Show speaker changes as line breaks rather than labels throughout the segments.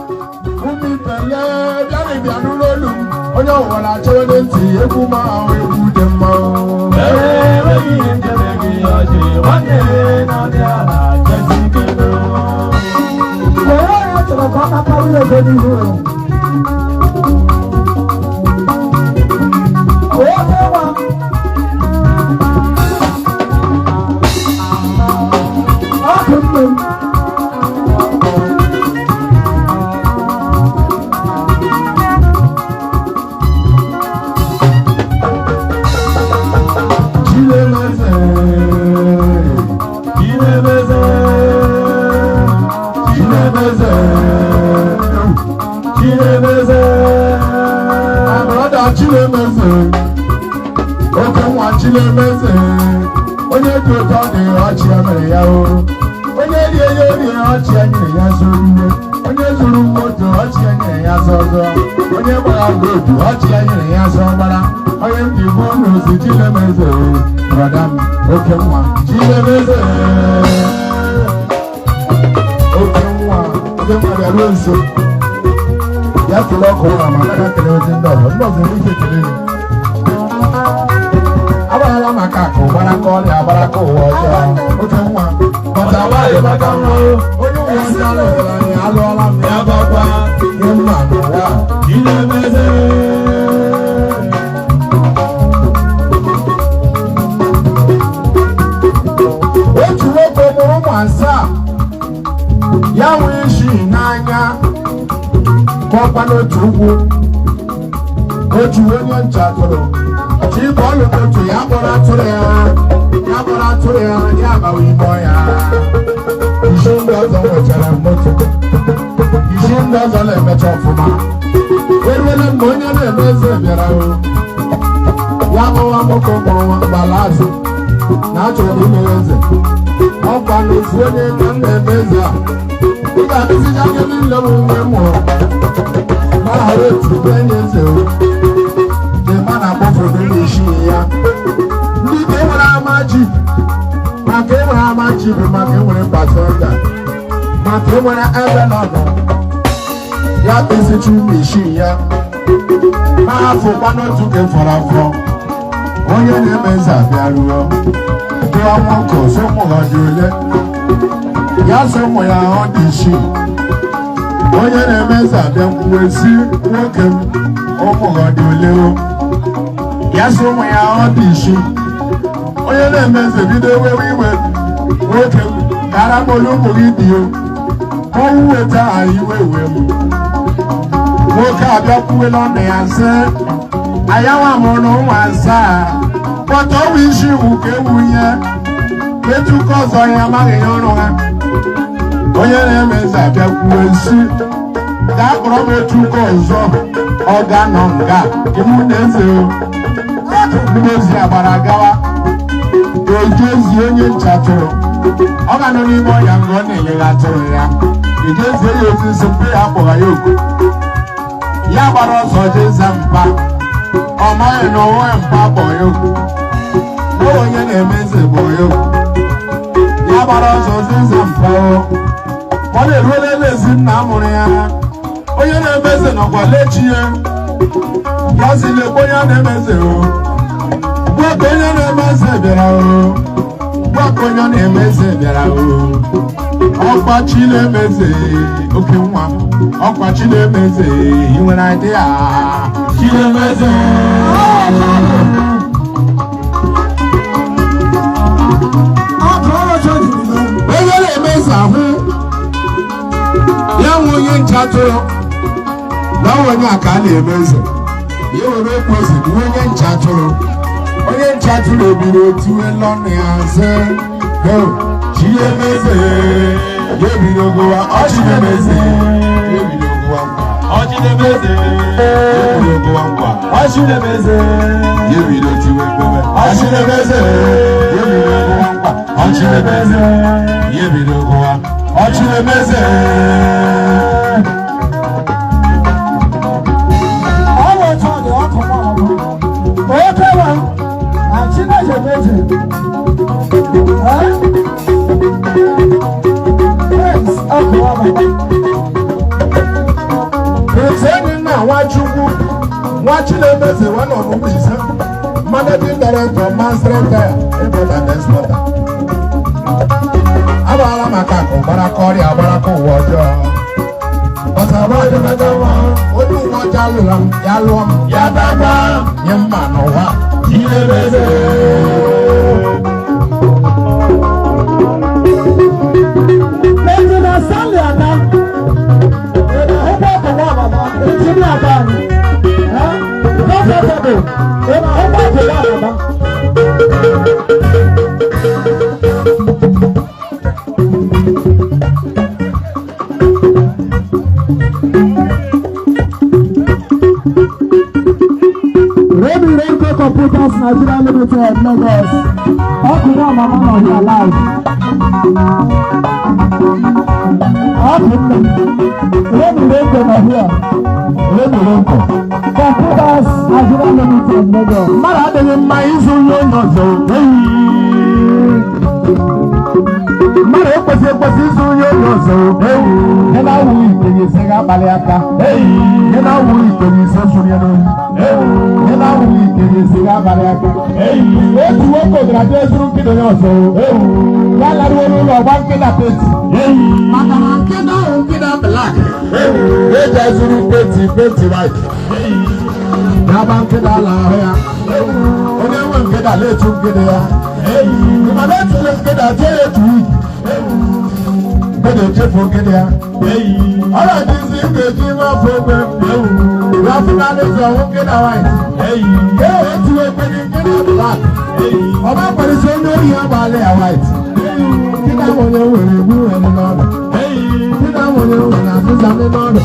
umi pele bịara bịa n'ụlọ olu onye ọwụwa chọrọ ntị egwu ma ahụ egwu dị mma
enweghị ihe njebe gị ọjị nwanne na-abịa na jesi kelo
were ya chọrọ ka ọ nakarị ego n'ihu oge nwa ọkụ nne m
Chilemeze oke nwa Chilemeze onye dị ụtọ dị ọchị ya mere ya oru onye rie ya ori ọchị ya nyere ya zoro uwe onye zuru moto ọchị ya nyere ya zọzọ onye gbara godu ọchị ya nyere ya zọ gbara onye m ji gbuo n'ozi Chilemeze brọda m oke nwa Chilemeze oke nwa bịaruo nso ya tụrụ ọkụ ụra ma anaghị ekele ozi ndị ọzọ nwere ike ekele gị agbarala maka akụ gbaraka ọrịa agbaraka ụwa ọjọọ oke nwa bọta agbaghị maka nwa onye ụwa ọjọọ alụghịla anyị alụọla m ya bakwa ihe mma n'ụwa Chilemeze otu nwoke mụrụ ụmụ asaa ya nwee isi n'anya kọkwa n'otu ugwu otu onye ncha atụrụ chi ka ọ lụta otu ya kpọrọ atụrụ ya ya agbawa ime ọya isi ndị ọzọ nwechara moto isi ndị ọzọ na-emecha ọfụma eruela mgbe onye na-eme eze bịara ya kpọwa nwoke mụrụ gbala azụ na achọrọ ime eze ọkwa n'ofu onye ka m na-eme eze a ị ga-adịziga anya niile m nwe mụrụ mara otu enye eze dị ma na-akpọfodo n'isi ya ndị ka enwere ama ji maka enwere ama ji bụ maka enwere mgbazọga maka enwere ebe nọdụ ya kpesichi n'isi ya ma hafụkwa n'otu ka fọrọ afọ onye na-eme eze abịaruo dụọ nwoke somụghọ dị ole ya so ụmụ ya ọ dị isii onye na-eme eze abịa kwuwe si nwoke m ụmụghọ dị ole ya so ụmụ ya ọ dị isii onye na-eme eze bido wewe iwe nwoke m gara m olu ụmụ gị dị ọnwụ weta ha iwe wee m nwoke abịa kwuwela ọnụ ya sị ayawa mụrụ na ụmụ asaa kpọta ọnwụ isi iwu ka ewunye metụkọ ọzọ ya amaghị ya ọrụ ha onye na-eme eze abịa kwuwe si gaa kpọrọ m etu ụka ọzọ ọ ga-anọ nga ịmụ na eze mmezi agbara gawa eji ezi onye ncha tụrụ ọ ga-anọ n'ime ọya nga ọ na-enyere atụrụ ya eji ezi ya ozi nsị mpe ya kpọra ya oku ya gbara ọsọ jeza mpa ọ maghị na onwe mpa kpọrọ ya oku na onye na-eme eze kpọrọ ya oku ya gbara ọsọ jeza mpa ọ na-eruola ezi nna mụrụ ya onye na-eme eze nọkwa lechi ya ya si lekwa onye na-eme eze gwa ka onye na-eme eze bịara gwa ka onye na-eme eze bịara ọkwa Chilemeze oke nwa ọkwa Chilemeze ị nwere idea Chilemeze onye na-eme eze ahụ ya nwe onye ncha tụrụ na onye a ka a na-eme eze ya were ekpozi bụ onye ncha tụrụ onye ncha tụrụ ebiri otiwe lọnụ ya sị Chilemeze ya ebido gowa Chilemeze ya ebido gowa nkwa
Chilemeze
ya ebido gowa nkwa
Chilemeze
ya ebido tiwe ekpebe Chilemeze ya ebido gowa nkwa Chilemeze ya ebido gowa Chilemeze nwa Chinemeze nwa na ọmụmụ ise managing director Master Tire importer and exporter agbara maka akụ gbara ka ọrịa agbara ka ụwa ọjọọ ọsaba ọdịnaga nwa onye uwe ọcha lụrụ m ya lụọ m ya dagba nye mma n'ụwa Chinemeze
Engineer Stanley Ada. Ọgbà àbọ̀wọ̀ àbàbà engineer Ada ni. Comfortable. Ọgbà àbọ̀wọ̀ àbàbà. Rebi Renko Computers Nigeria Limited Lagos. Ọkùnrin àmàmà náà ní aláàbò. Computers Nigeria Limited Lagos.
mmadụ adịghị mma ịzụ onye onye ọzọ mmadụ ekwesị ịzụ onye onye ọzọ ihe na-awụ itenye ise ga-abalị aka ihe na-awụ itenye ise sụrụ ya n'oyi ihe na-awụ itenye ise ga-abalị aka otu nwoke ogarabịa ezuru nkịta onye ọzọ ya laruo n'ụlọ ọgba nkịta peti maka na nkịta ahụ nkịta blak eji ezuru peti white n'aba nkịta ala ahụ ya onye nwe nkịta na-etu nkịta ya mana etule nkịta tie ya etu wiki nkịta echefu nkịta ya ọrịa dịzi ị ga-eji ime afọ ogbe afụna n'ezi ọnwụ nkịta white etuwe ekpedi nkịta blak ọba kparịsị onye ohi agbalị ya white nkịta onye nwere egbu nwere n'ọnụ nkịta onye nwere azịza ndị n'ọnụ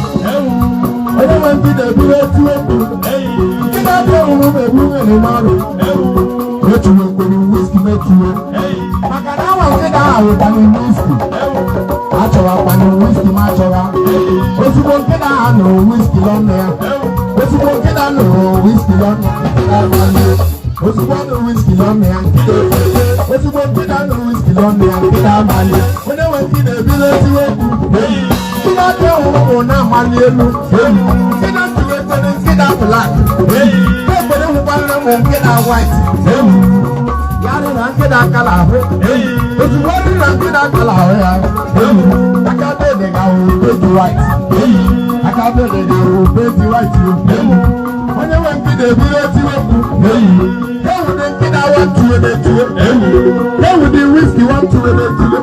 onye nwe nkịta eburu etu ekpu nkịta dị ọhụrụ na-egbu nwere n'ọnụ etuwe ekpere wiski metuwe maka na awa nkịta ahụ kwanye wiski achọwa kwanye wiski ma achọwa ozugbo nkịta ahụ nụrụ wiski n'ọnụ ya ozugbo nkịta nụrụ wiski n'ọnụ ya ozugbo nụrụ wiski n'ọnụ ya ozugbo nkịta nụrụ wiski n'ọnụ ya nkịta abalị onye nwe nkịta ebido tiwe ekpu nkịta dị ọhụrụ bụ na-amali elu nkịta tụrụ ekpere nkịta blak ekpere hụkwarịrị ụmụ nkịta white ya dị na nkịta akala ahụ ozugbo dị na nkịta akala ahụ ya aka dede ga-ahụ peti white aka dede ga-ahụ peti white onye nwe nkịta ebido tiwe ekpu ewu dị nkịta watuwe na-etuwe ewu dị wiski watuwe na-etuwe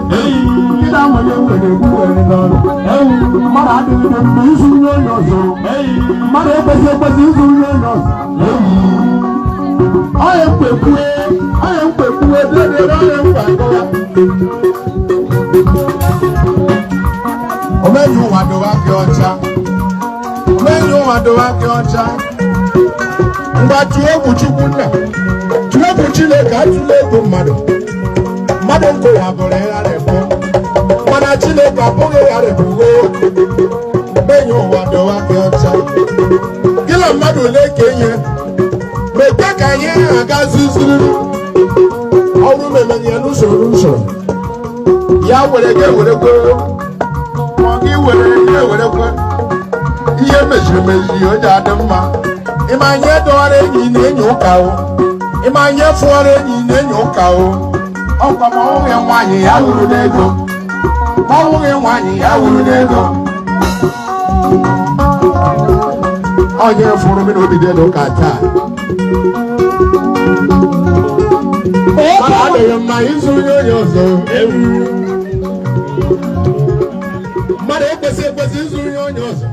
nkịta nwere nwere egwu were n'ọrụ mmadụ adịghị na mgbe izu onye onye ọzọ mmadụ ekwesị izu onye onye ọzọ onye mkpekwue dedere onye mkpakọwa omenye ụwa dowa gị ọcha omenye ụwa dowa gị ọcha mgbe tụọ egwu Chukwu nna tụọ egwu Chineke atụla egwu mmadụ nkụwa bụrụ ịghara ekwe mana Chineke abụghị ịghara ebugo omenye ụwa dowa gị ọcha gị na mmadụ na-eke ihe mekwe ka ihe aga zuzuru ọrụ memenye n'usoro ya were gị ewerekwe ma gị were gị ewerekwe ihe meziri emezi o ji adị mma ịma nye dọwara enyi na-enyi ụka o ịma nye fụwara enyi na-enyi ụka o ọkwa ma ọnwụghị nwaanyị ya wuru n'ego ma ọnwụghị nwaanyị ya wuru n'ego onye fụrụ m n'obi dị n'ụka taa mana adịghị mma ịzụ onye ọzọ mmadụ ekwesị ịzụ onye ọzọ